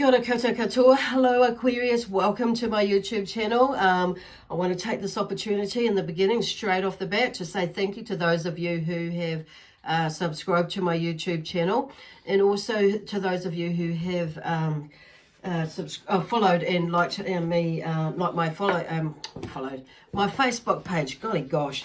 Kia ora koutou katoa. Hello Aquarius, welcome to my YouTube channel. I want to take this opportunity in the beginning, straight off the bat, to say thank you to those of you who have subscribed to my YouTube channel, and also to those of you who have followed and liked me, like my followed my Facebook page. Golly gosh.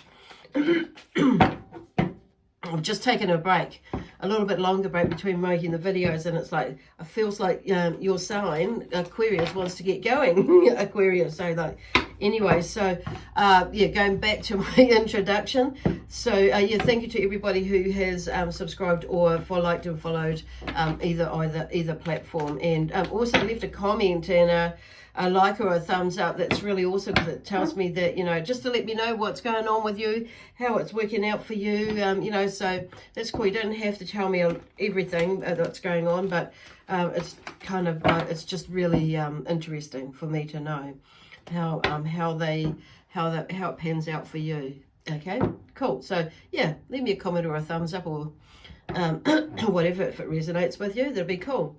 I've just taken a break, a little bit longer break between making the videos, and it's like, it feels like your sign, Aquarius, wants to get going. Aquarius, so like, anyway, so yeah, going back to my introduction. So yeah, thank you to everybody who has subscribed or liked and followed either platform, and also left a comment and a like or a thumbs up. That's really awesome, because it tells me that, you know, just to let me know what's going on with you, how it's working out for you, you know, so that's cool. You don't have to tell me everything that's going on, but it's kind of, it's just really interesting for me to know how it pans out for you. Okay, cool. So yeah, leave me a comment or a thumbs up, or whatever, if it resonates with you, that'd be cool.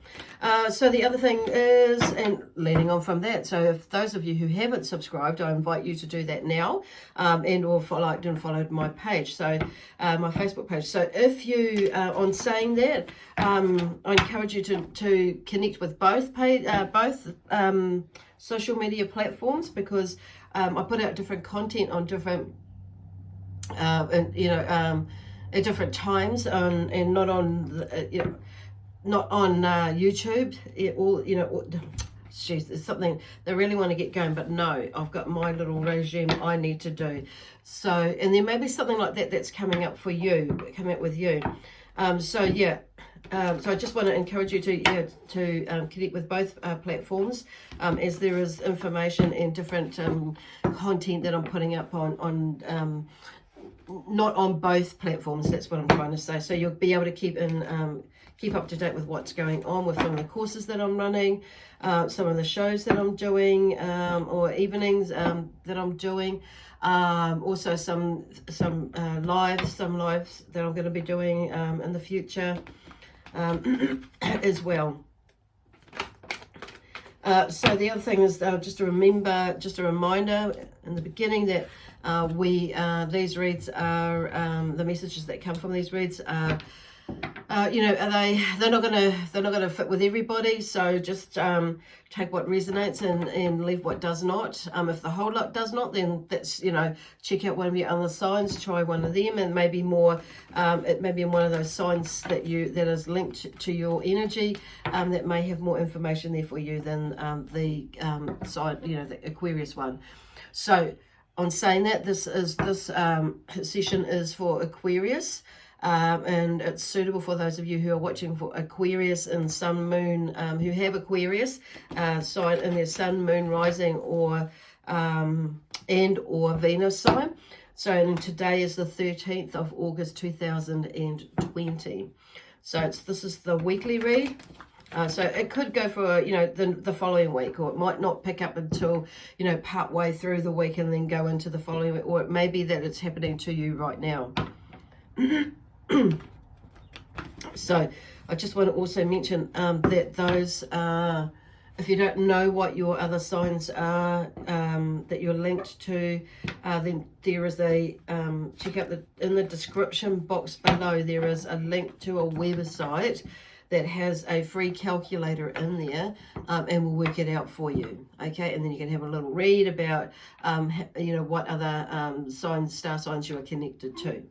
So the other thing is, and leading on from that, so if those of you who haven't subscribed, I invite you to do that now, and or liked and followed my page, so my Facebook page. So if you, on saying that, I encourage you to connect with both social media platforms, because I put out different content on different at different times, and not on not on YouTube. Jeez, it's something they really want to get going, but no, I've got my little regime I need to do. So, and there may be something like that that's coming up for you, coming up with you. So yeah, so I just want to encourage you to connect with both platforms, as there is information and different content that I'm putting up on not on both platforms. That's what I'm trying to say. So you'll be able to keep up to date with what's going on with some of the courses that I'm running, some of the shows that I'm doing, or evenings that I'm doing, also some lives that I'm going to be doing in the future as well. So the other thing is just a reminder in the beginning that these reads are the messages that come from these reads are, they're not gonna fit with everybody. So just take what resonates and leave what does not. If the whole lot does not, then that's, check out one of your other signs, try one of them, and maybe more. It may be in one of those signs that is linked to your energy, that may have more information there for you than the sign, the Aquarius one. So, on saying that, this session is for Aquarius, and it's suitable for those of you who are watching for Aquarius and Sun, Moon, who have Aquarius sign in their Sun, Moon, Rising, or Venus sign. So, and today is the 13th of August 2020. So this is the weekly read. So it could go for, the following week, or it might not pick up until, part way through the week and then go into the following week, or it may be that it's happening to you right now. So I just want to also mention that those, if you don't know what your other signs are that you're linked to, then there is a, check out in the description box below, there is a link to a website that has a free calculator in there, and we'll work it out for you, okay? And then you can have a little read about, what other star signs you are connected to.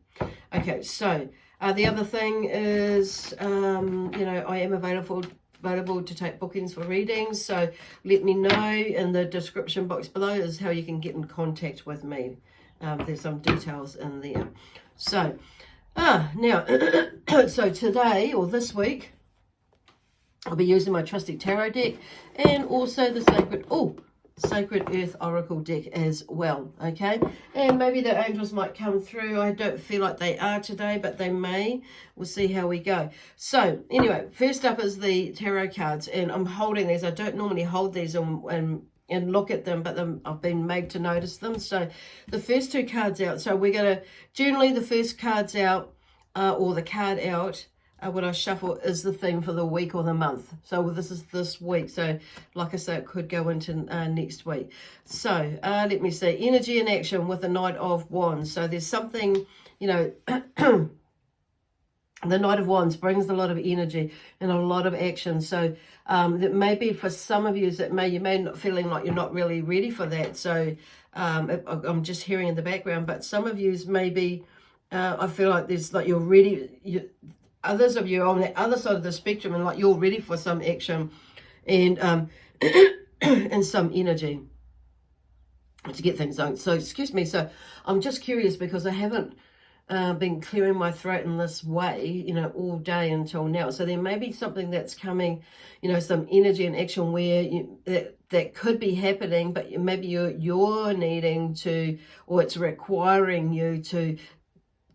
Okay, so the other thing is, I am available to take bookings for readings, so let me know in the description box below is how you can get in contact with me. There's some details in there. So, now, so today, or this week, I'll be using my trusty tarot deck, and also the Sacred Earth Oracle deck as well, okay? And maybe the angels might come through. I don't feel like they are today, but they may. We'll see how we go. So, anyway, first up is the tarot cards, and I'm holding these. I don't normally hold these and look at them, but I've been made to notice them. So, the first two cards out. So, we're going to, generally the first cards out, or the card out, what I shuffle is the theme for the week or the month. So this is this week. So like I say, it could go into next week. So let me see. Energy and action with the Knight of Wands. So there's something, you know, the Knight of Wands brings a lot of energy and a lot of action. So that maybe for some of you, you may not feeling like you're not really ready for that. So I'm just hearing in the background, but some of you maybe, I feel like there's like you're ready. Others of you are on the other side of the spectrum and like you're ready for some action and and some energy to get things done. So excuse me. So I'm just curious because I haven't been clearing my throat in this way, you know, all day until now. So there may be something that's coming, you know, some energy and action where that could be happening, but maybe you're needing to, or it's requiring you to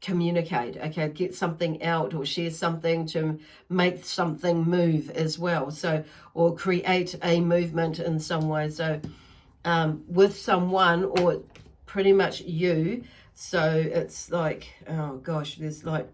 communicate, okay, get something out or share something to make something move as well. So, or create a movement in some way. So with someone or pretty much you. So it's like, oh gosh, there's like,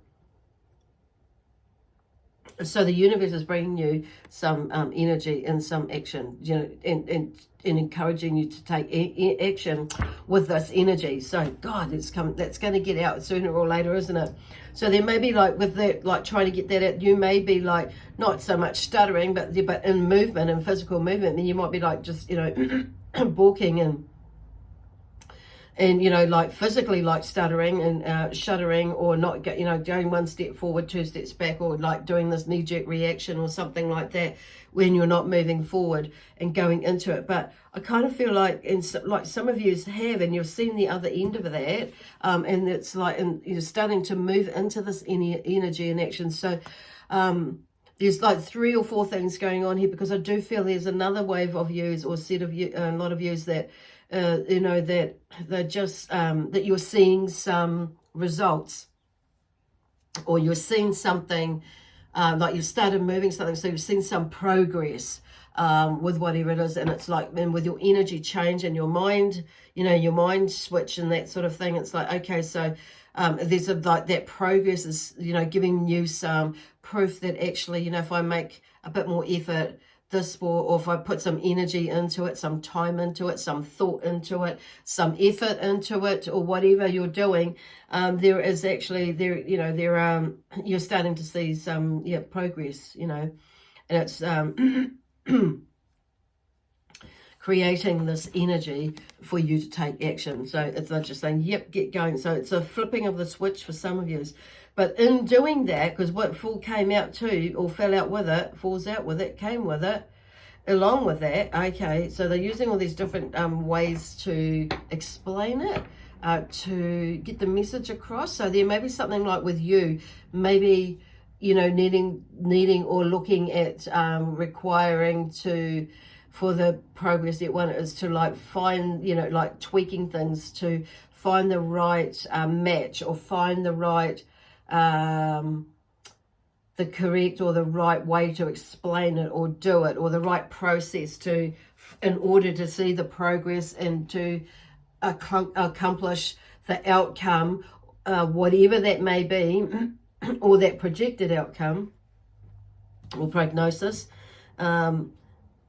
so the universe is bringing you some energy and some action, you know, and encouraging you to take action with this energy. So God, that's going to get out sooner or later, isn't it? So there may be like with that, like trying to get that out, you may be like not so much stuttering, but in movement and physical movement, then you might be like just, you know, balking and you know, like physically like stuttering and shuddering, or not get, you know, going one step forward, two steps back, or like doing this knee-jerk reaction or something like that when you're not moving forward and going into it. But I kind of feel like, like some of you have, and you've seen the other end of that, and it's like, and you're starting to move into this energy and action. So there's like 3 or 4 things going on here, because I do feel there's another wave of yous or set of you, a lot of yous that you know, that they're just that you're seeing some results, or you're seeing something like you've started moving something, so you've seen some progress with whatever it is. And it's like, and with your energy change and your mind, you know, your mind switch and that sort of thing, it's like, okay, so there's like that progress is, you know, giving you some proof that actually, you know, if I make a bit more effort, this will, or if I put some energy into it, some time into it, some thought into it, some effort into it, or whatever you're doing, there is actually, there, you know, there you're starting to see some progress, you know, and it's creating this energy for you to take action. So it's not just saying, yep, get going. So it's a flipping of the switch for some of you. But in doing that, because what Fool came out to, or fell out with it, falls out with it, came with it, along with that, okay, so they're using all these different ways to explain it, to get the message across. So there may be something like with you, maybe, you know, needing or looking at requiring to, for the progress that one is to like find, you know, like tweaking things to find the right match, or find the right the correct or the right way to explain it or do it, or the right process to, in order to see the progress and to accomplish the outcome, whatever that may be, or that projected outcome or prognosis in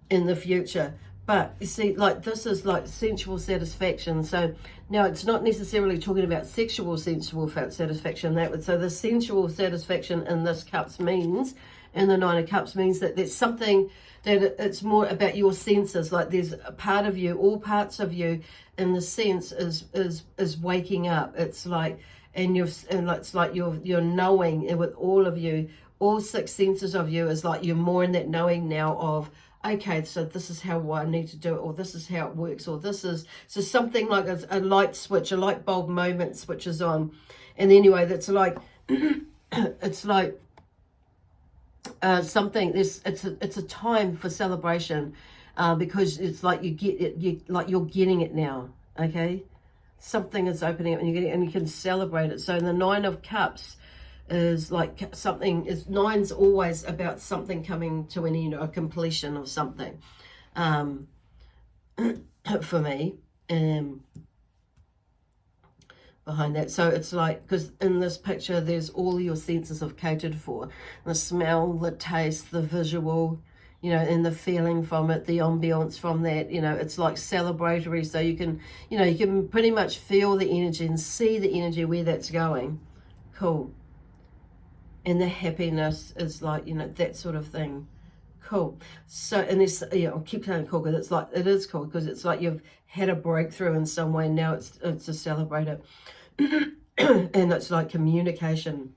the future. But you see, like, this is like sensual satisfaction. So now it's not necessarily talking about sexual sensual satisfaction. So the sensual satisfaction in this cups means, in the 9 of Cups, means that there's something that it's more about your senses. Like there's a part of you, all parts of you, in the sense is waking up. It's like, and it's like you're knowing with all of you, all 6 senses of you, is like you're more in that knowing now of, okay, so this is how I need to do it, or this is how it works, or this is, so something like a light switch, a light bulb moment switches on. And anyway, that's like, it's like something, it's a time for celebration, because it's like you get it, like you're getting it now, okay? Something is opening up and you're getting it, and you can celebrate it. So in the 9 of Cups, is like something, is 9's always about something coming to an end, or a completion of something, for me. behind that. So it's like, because in this picture, there's all your senses have catered for. The smell, the taste, the visual, you know, and the feeling from it, the ambience from that, you know, it's like celebratory. So you can, you know, you can pretty much feel the energy and see the energy where that's going. Cool. And the happiness is like, you know, that sort of thing. Cool. So, and this, yeah, I'll keep saying cool because it's like, it is cool because it's like you've had a breakthrough in some way. Now it's to celebrate it. And it's like communication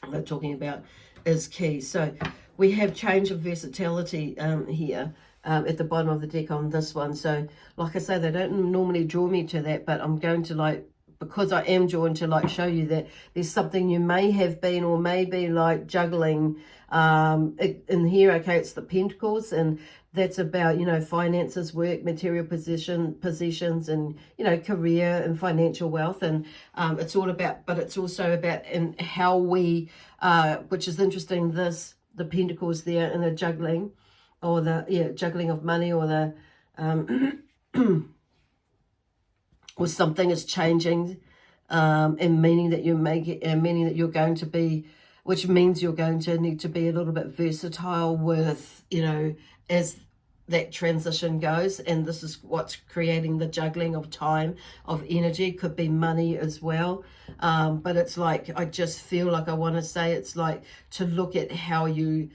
they're talking about is key. So we have change of versatility here at the bottom of the deck on this one. So like I say, they don't normally draw me to that, but I'm going to like, because I am drawn to like show you that there's something you may have been or may be like juggling in here. Okay, it's the Pentacles, and that's about, you know, finances, work, material possessions, and, you know, career and financial wealth. And it's all about, but it's also about in how we, which is interesting, the Pentacles there in the juggling, or the, juggling of money, or the, or something is changing, and meaning that you're going to be, which means you're going to need to be a little bit versatile with, you know, as that transition goes. And this is what's creating the juggling of time, of energy. Could be money as well. But it's like, I just feel like I want to say it's like to look at how you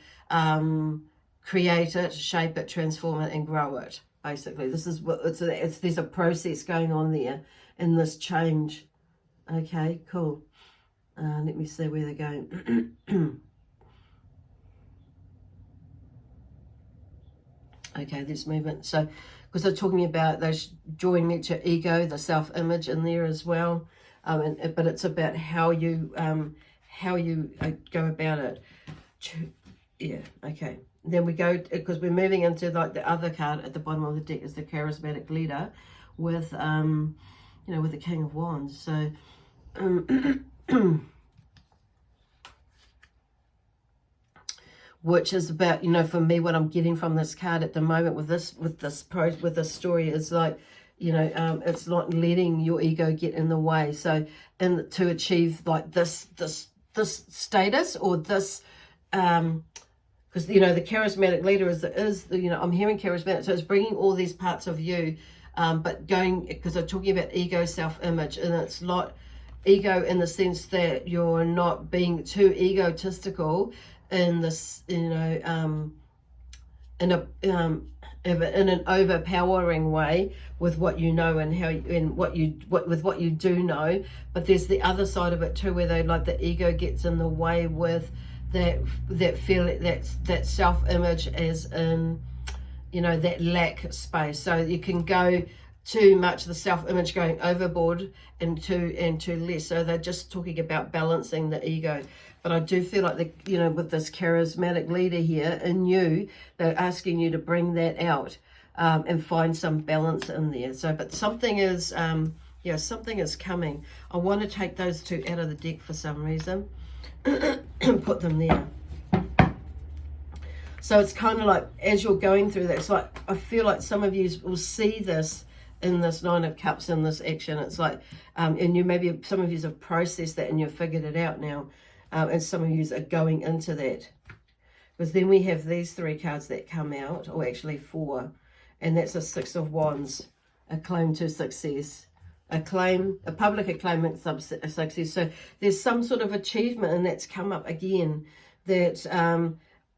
create it, shape it, transform it, and grow it. Basically, this is what there's a process going on there in this change. Okay, cool. Let me see where they're going. Okay, this movement. So, because they're talking about those drawing me to ego, the self-image in there as well. But it's about how you go about it. Yeah. Okay. Then we go, because we're moving into like the other card at the bottom of the deck is the charismatic leader with, you know, with the King of Wands. So, which is about, you know, for me, what I'm getting from this card at the moment with this story is like, you know, it's not letting your ego get in the way. So, and to achieve like this status or this, because, you know, the charismatic leader is, you know, I'm hearing charismatic, so it's bringing all these parts of you, but going, because I'm talking about ego, self-image, and it's not ego in the sense that you're not being too egotistical in this, you know, in an overpowering way with what you know and how and what you do know. But there's the other side of it too, where they like the ego gets in the way with that feeling, that self-image, as in, you know, that lack space. So you can go too much, the self-image going overboard, and too less. So they're just talking about balancing the ego. But I do feel like you know, with this charismatic leader here in you, they're asking you to bring that out and find some balance in there. So, but something is, something is coming. I want to take those two out of the deck for some reason. And put them there. So it's kind of like, as you're going through that, it's like, I feel like some of you will see this in this Nine of Cups, in this action. It's like, and you maybe, some of you have processed that and you've figured it out now. And some of you are going into that. Because then we have these three cards that come out, or actually four. And that's a Six of Wands, a claim to success. A public acclaim and success. So there's some sort of achievement, and that's come up again, that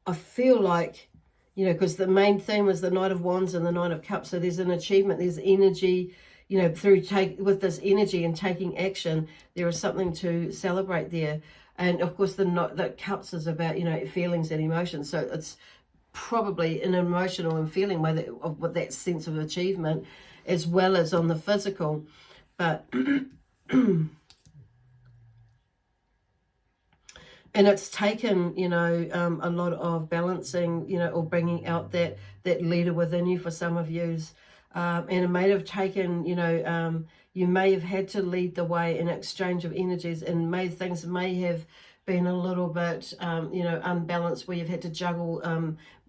I feel like, you know, because the main theme is the Knight of Wands and the Knight of Cups. So there's an achievement, there's energy, you know, with this energy and taking action, there is something to celebrate there. And of course, the Cups is about, you know, feelings and emotions. So it's probably an emotional and feeling way with that sense of achievement, as well as on the physical. But and it's taken, you know, a lot of balancing, you know, or bringing out that leader within you for some of yous. And it may have taken, you know, you may have had to lead the way in exchange of energies, and things may have been a little bit, you know, unbalanced, where you've had to juggle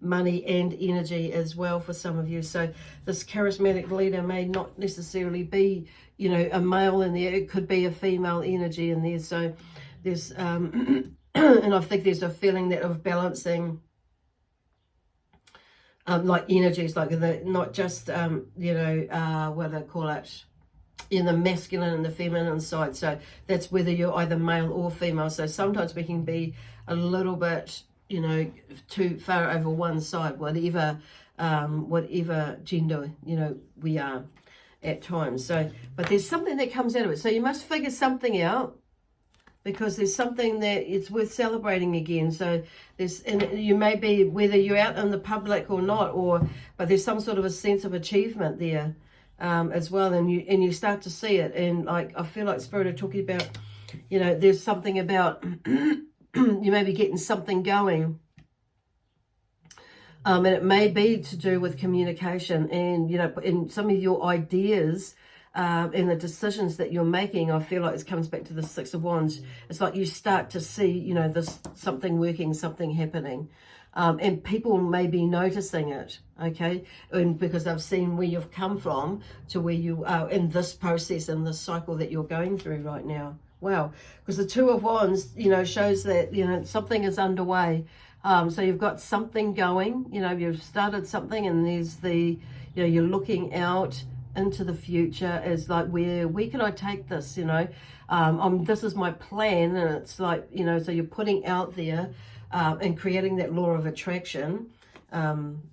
money and energy as well for some of you. So this charismatic leader may not necessarily be you know, a male in there. It could be a female energy in there. So there's, and I think there's a feeling that of balancing, like energies, like not just, you know, what do they call it? In the masculine and the feminine side. So that's whether you're either male or female. So sometimes we can be a little bit, you know, too far over one side, whatever gender, you know, we are at times. So, but there's something that comes out of it. So you must figure something out, because there's something that it's worth celebrating again. So there's, and you may be, whether you're out in the public or not, but there's some sort of a sense of achievement there. As well, and you start to see it, and like I feel like Spirit are talking about, you know, there's something about you may be getting something going, and it may be to do with communication, and you know, in some of your ideas and the decisions that you're making. I feel like it comes back to the Six of Wands. It's like you start to see, you know, this something working, something happening. And people may be noticing it, okay? And because they've seen where you've come from to where you are in this process, in this cycle that you're going through right now. Wow. Because the Two of Wands, you know, shows that, you know, something is underway. So you've got something going, you know, you've started something, and there's the, you know, you're looking out into the future as like, where can I take this, you know? This is my plan, and it's like, you know, so you're putting out there, and creating that law of attraction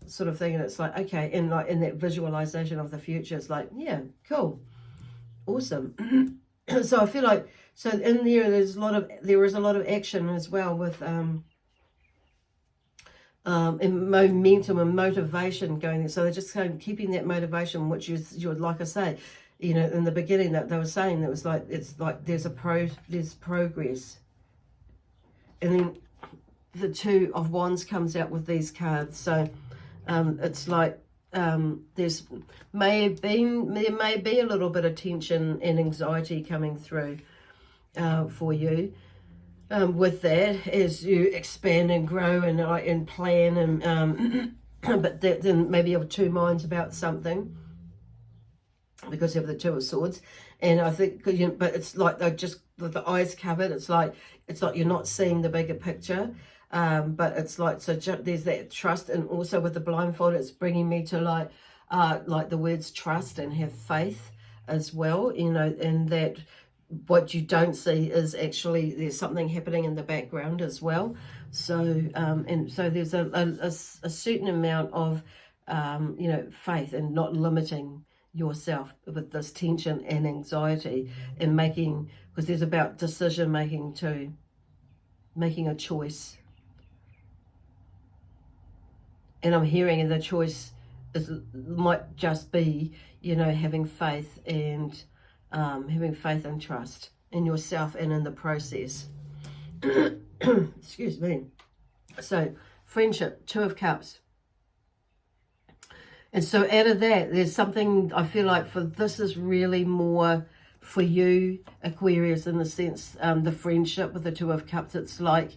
sort of thing. And it's like, okay, and like in that visualization of the future, it's like, yeah, cool, awesome. So I feel like, so in there, there is a lot of action as well with and momentum and motivation going there. So they're just kind of keeping that motivation, which is, like I say, you know, in the beginning that they were saying, that was like, it's like there's progress. And then the Two of Wands comes out with these cards. So it's like there may be a little bit of tension and anxiety coming through for you with that, as you expand and grow and plan, and but then maybe you have two minds about something, because you have the Two of Swords. And I think, but it's like they're just with the eyes covered. It's like you're not seeing the bigger picture. But it's like, so there's that trust, and also with the blindfold, it's bringing me to like the words trust and have faith as well, you know, and that what you don't see is actually there's something happening in the background as well. So and so there's a certain amount of you know, faith, and not limiting yourself with this tension and anxiety, and making, because there's about decision making too, making a choice. And I'm hearing, and the choice might just be, you know, having faith and trust in yourself and in the process. Excuse me. So friendship, Two of Cups. And so out of that, there's something I feel like this is really more for you, Aquarius, in the sense, the friendship with the Two of Cups. It's like,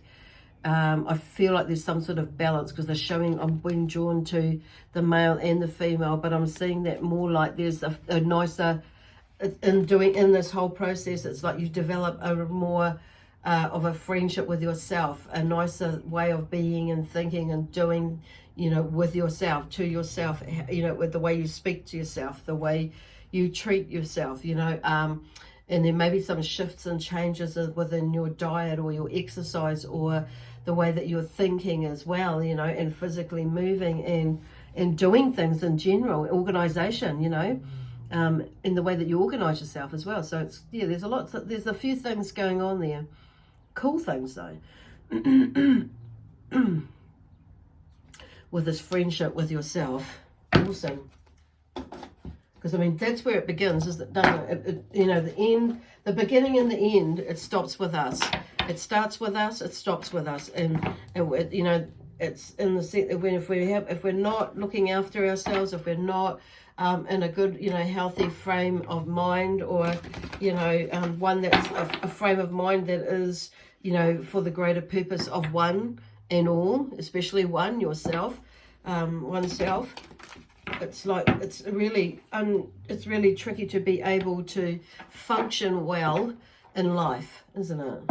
I feel like there's some sort of balance, because they're showing, I'm being drawn to the male and the female, but I'm seeing that more like there's a nicer, in this whole process, it's like you develop a more of a friendship with yourself, a nicer way of being and thinking and doing, you know, with yourself, to yourself, you know, with the way you speak to yourself, the way you treat yourself, you know, and there may be some shifts and changes within your diet or your exercise, or the way that you're thinking as well, you know, and physically moving and doing things in general, organization, you know, in the way that you organize yourself as well. So it's, yeah, there's a few things going on there. Cool things though. With this friendship with yourself. Awesome. Because, I mean, that's where it begins, doesn't it? You know, the beginning and the end, it stops with us. It starts with us, it stops with us. And you know, it's in the sense that if we're not looking after ourselves, if we're not in a good, you know, healthy frame of mind, or, you know, one that's a frame of mind that is, you know, for the greater purpose of one and all, especially one, yourself, oneself. it's like it's really tricky to be able to function well in life, isn't it?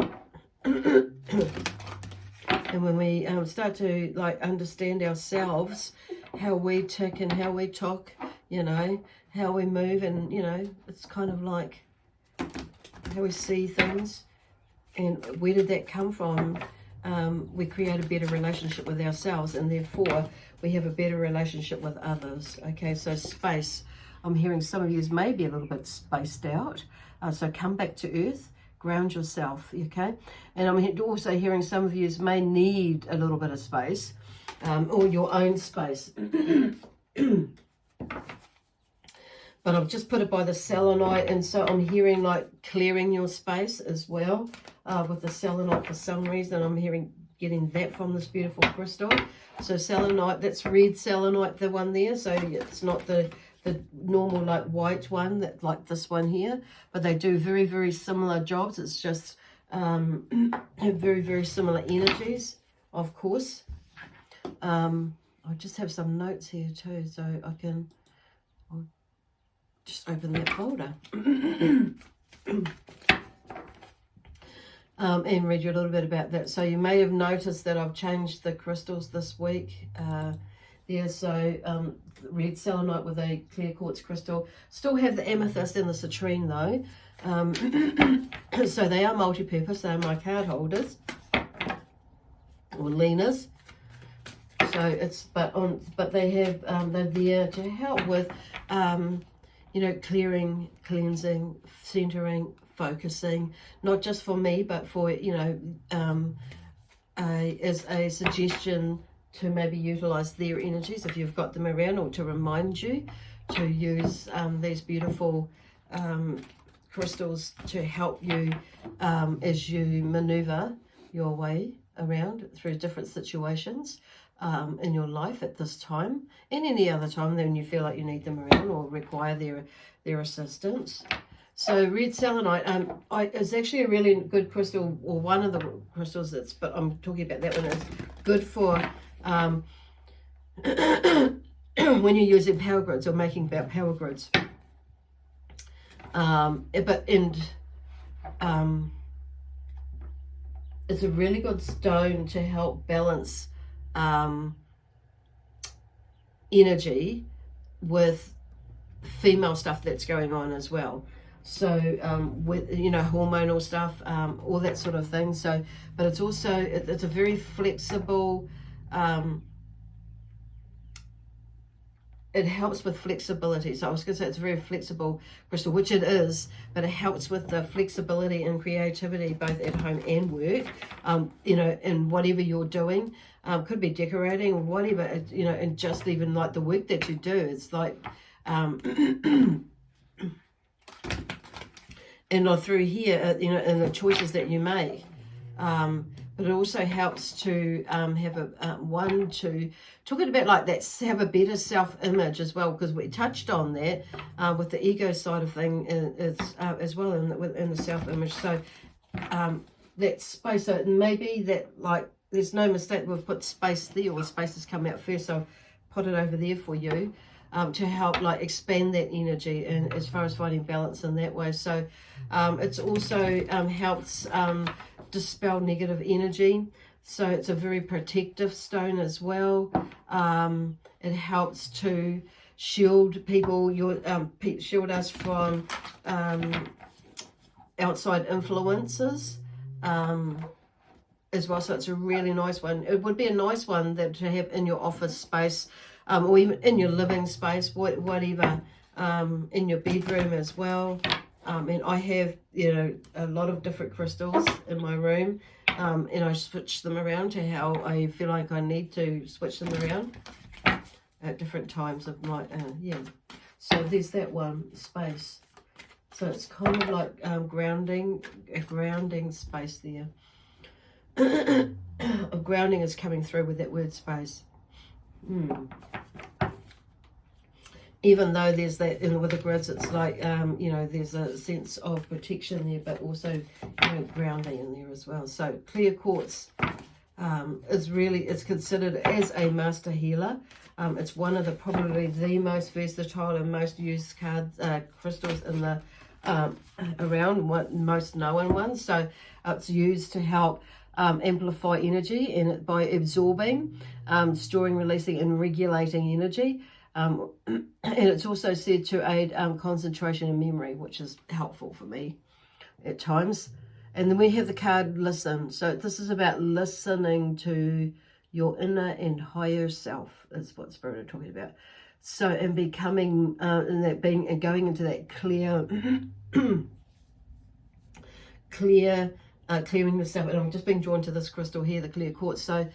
And when we start to like understand ourselves, how we tick and how we talk, you know, how we move, and you know, it's kind of like how we see things, and where did that come from? We create a better relationship with ourselves, and therefore we have a better relationship with others. Okay, so space. I'm hearing some of you may be a little bit spaced out. So come back to earth, ground yourself, okay? And I'm also hearing some of you may need a little bit of space, or your own space. But I've just put it by the selenite, and so I'm hearing like clearing your space as well with the selenite. For some reason, I'm getting that from this beautiful crystal. So selenite, that's red selenite, the one there. So it's not the normal like white one, that like this one here, but they do very, very similar jobs. It's just have very, very similar energies, of course. I just have some notes here too, so I'll just open that folder and read you a little bit about that. So you may have noticed that I've changed the crystals this week. So red selenite with a clear quartz crystal. Still have the amethyst and the citrine though. So they are multi-purpose. They are my card holders or leaners. So it's but they have they're there to help with you know, clearing, cleansing, centering, focusing, not just for me, but for, you know, as a suggestion to maybe utilize their energies if you've got them around, or to remind you to use these beautiful crystals to help you as you maneuver your way around through different situations in your life at this time, and any other time when you feel like you need them around or require their assistance. So red selenite is actually a really good crystal, or one of the crystals that's, but I'm talking about that one, is good for when you're using power grids or making power grids. It's a really good stone to help balance energy with female stuff that's going on as well. So with, you know, hormonal stuff, all that sort of thing. So, but it's also, it's a very flexible, it helps with flexibility. So I was going to say it's a very flexible crystal, which it is, but it helps with the flexibility and creativity both at home and work, you know, in whatever you're doing. Could be decorating or whatever, you know, and just even like the work that you do. It's like, and through here, you know, and the choices that you make. But it also helps to have to talk about like that, have a better self-image as well, because we touched on that with the ego side of thing as well in the self-image. So that space, so maybe that like there's no mistake we've put space there, or space has come out first, so I've put it over there for you to help like expand that energy and as far as finding balance in that way. So it's also helps dispel negative energy. So it's a very protective stone as well. It helps to shield people, shield us from outside influences as well. So it's a really nice one. It would be a nice one that to have in your office space, or even in your living space, whatever, in your bedroom as well. And I have, you know, a lot of different crystals in my room, and I switch them around to how I feel like I need to switch them around at different times of my, yeah. So there's that one, space. So it's kind of like a grounding space there. Grounding is coming through with that word space. Even though there's that, you know, with the grids, it's like, you know, there's a sense of protection there, but also, you know, grounding in there as well. So clear quartz it's considered as a master healer. It's one of probably the most versatile and most used crystals in the around, most known ones. So it's used to help amplify energy and by absorbing, storing, releasing, and regulating energy. And it's also said to aid concentration and memory, which is helpful for me at times. And then we have the card listen. So this is about listening to your inner and higher self, is what Spirit are talking about. So, and becoming, and that being, and going into that clear, clearing yourself. And I'm just being drawn to this crystal here, the clear quartz. So,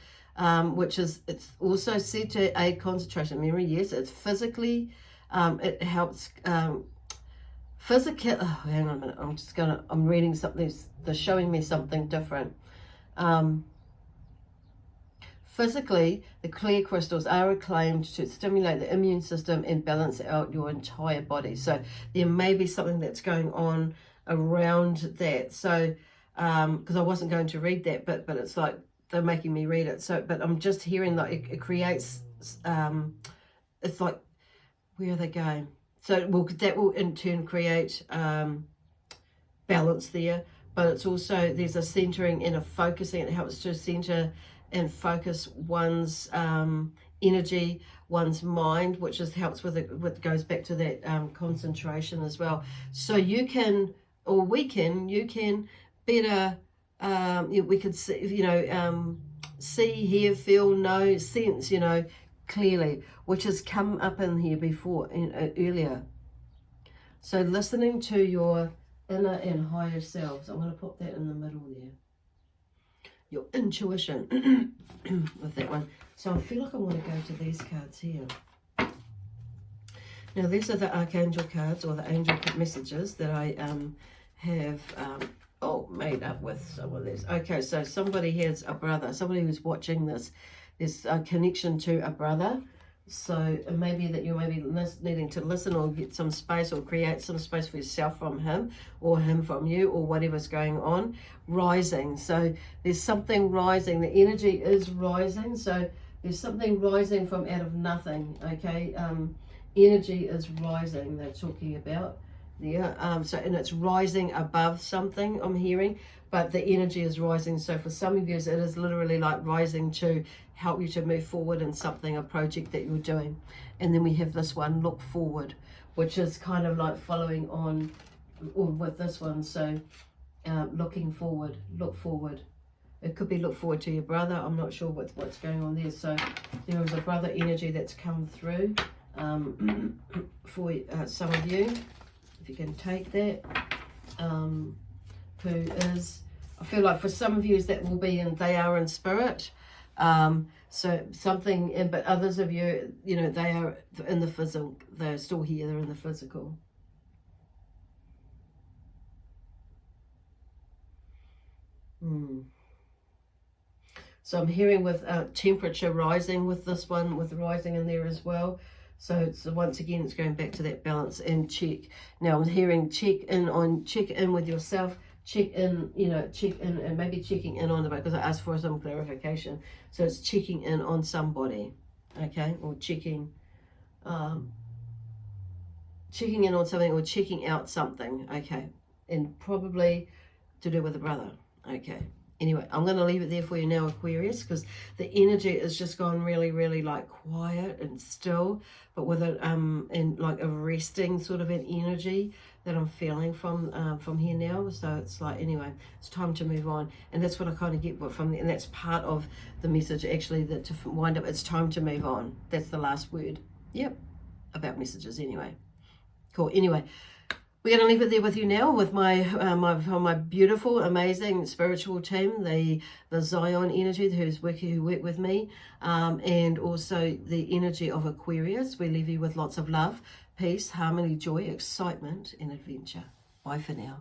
which is, it's also said to aid concentration and memory. Yes, it's physically, it helps, physical, oh, hang on a minute, I'm reading something, they're showing me something different. Physically, the clear crystals are acclaimed to stimulate the immune system and balance out your entire body. So there may be something that's going on around that. So, because I wasn't going to read that, but it's like they're making me read it. So, but I'm just hearing that it creates, it's like, where are they going? So that will in turn create balance there. But it's also, there's a centering and a focusing. It helps to center and focus one's energy, one's mind, which just helps with it, what goes back to that concentration as well. So you can, or you can better, we could see, see, hear, feel, know, sense, clearly, which has come up in here before, earlier. So listening to your inner and higher selves. I'm going to put that in the middle there. Your intuition with that one. So I feel like I want to go to these cards here. Now these are the archangel cards, or the angel messages that I have made up with some of these. Okay, so somebody has a brother, somebody who's watching this. There's a connection to a brother. So maybe that you may be needing to listen or get some space or create some space for yourself from him, or him from you, or whatever's going on. Rising. So there's something rising. The energy is rising. So there's something rising from out of nothing. Okay. Energy is rising. They're talking about there. So, and it's rising above something, I'm hearing, but the energy is rising. So for some of you, it is literally like rising to help you to move forward in something, a project that you're doing. And then we have this one, look forward, which is kind of like following on with this one. So looking forward, look forward. It could be look forward to your brother. I'm not sure what's going on there. So there is a brother energy that's come through for some of you, if you can take that, who is, I feel like for some of you that will be in, they are in spirit. So something, but others of you, they are in the physical, they're still here, they're in the physical. So I'm hearing with temperature rising with this one, with rising in there as well. So it's, once again, it's going back to that balance and check. Now I'm hearing check in with yourself, check in, and maybe checking in on the, because I asked for some clarification. So it's checking in on somebody, okay, or checking in on something, or checking out something, okay, and probably to do with a brother, okay. Anyway, I'm going to leave it there for you now, Aquarius, because the energy has just gone really, really like quiet and still, but with it and like a resting sort of an energy that I'm feeling from here now. So it's like, anyway, it's time to move on, and that's what I kind of get from, and that's part of the message actually, that to wind up, it's time to move on. That's the last word. Yep, about messages anyway. Cool. Anyway. We're going to leave it there with you now with my my beautiful, amazing spiritual team, the Zion energy who work with me, and also the energy of Aquarius. We leave you with lots of love, peace, harmony, joy, excitement, and adventure. Bye for now.